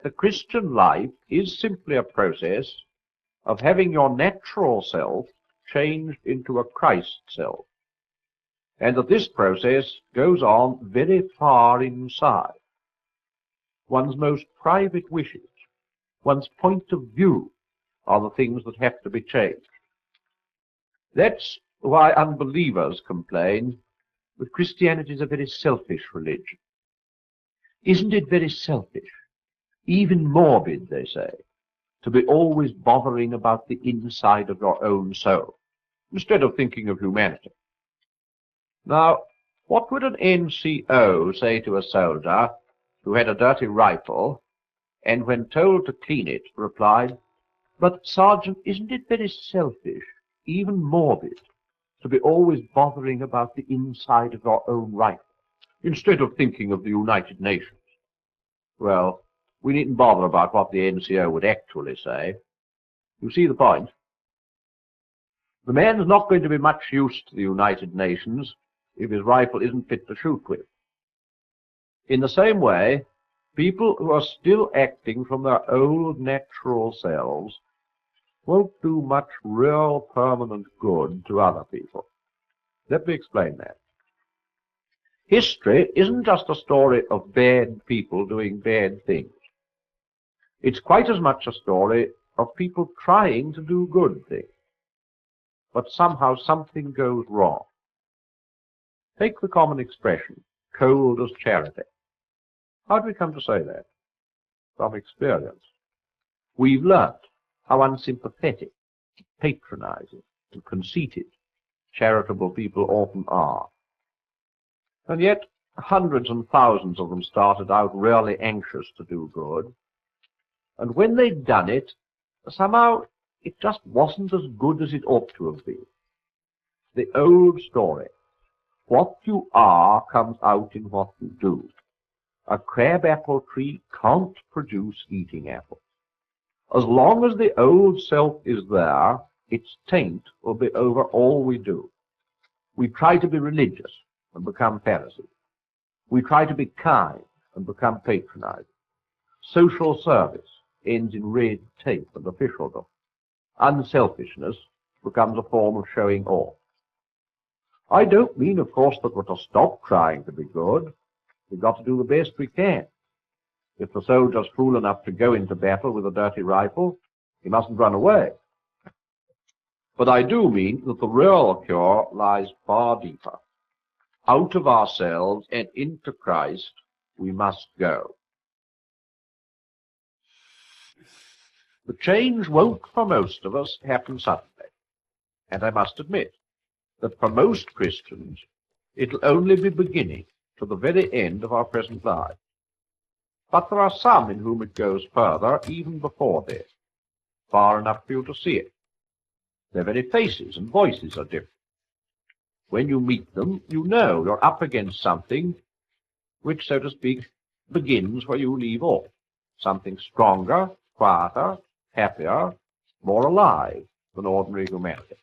The Christian life is simply a process of having your natural self changed into a Christ self, and that this process goes on very far inside. One's most private wishes, one's point of view, are the things that have to be changed. That's why unbelievers complain that Christianity is a very selfish religion. Isn't it very selfish, even morbid, they say, to be always bothering about the inside of your own soul, instead of thinking of humanity? Now, what would an NCO say to a soldier who had a dirty rifle, and when told to clean it, replied, "But, Sergeant, isn't it very selfish, even morbid, to be always bothering about the inside of your own rifle, instead of thinking of the United Nations?" Well, we needn't bother about what the NCO would actually say. You see the point? The man's not going to be much use to the United Nations if his rifle isn't fit to shoot with. In the same way, people who are still acting from their old natural selves won't do much real permanent good to other people. Let me explain that. History isn't just a story of bad people doing bad things. It's quite as much a story of people trying to do good things, but somehow something goes wrong. Take the common expression, cold as charity. How do we come to say that? From experience. We've learnt how unsympathetic, patronizing, and conceited charitable people often are. And yet, hundreds and thousands of them started out really anxious to do good, and when they'd done it, somehow it just wasn't as good as it ought to have been. The old story. What you are comes out in what you do. A crabapple tree can't produce eating apples. As long as the old self is there, its taint will be over all we do. We try to be religious and become Pharisees. We try to be kind and become patronizing. Social service ends in red tape and officialdom. Unselfishness becomes a form of showing off. I don't mean, of course, that we're to stop trying to be good. We've got to do the best we can. If the soldier's fool enough to go into battle with a dirty rifle, he mustn't run away. But I do mean that the real cure lies far deeper. Out of ourselves and into Christ we must go. The change won't, for most of us, happen suddenly. And I must admit that for most Christians, it'll only be beginning to the very end of our present lives. But there are some in whom it goes further, even before this, far enough for you to see it. Their very faces and voices are different. When you meet them, you know you're up against something which, so to speak, begins where you leave off. Something stronger, quieter, happier, more alive than ordinary humanity.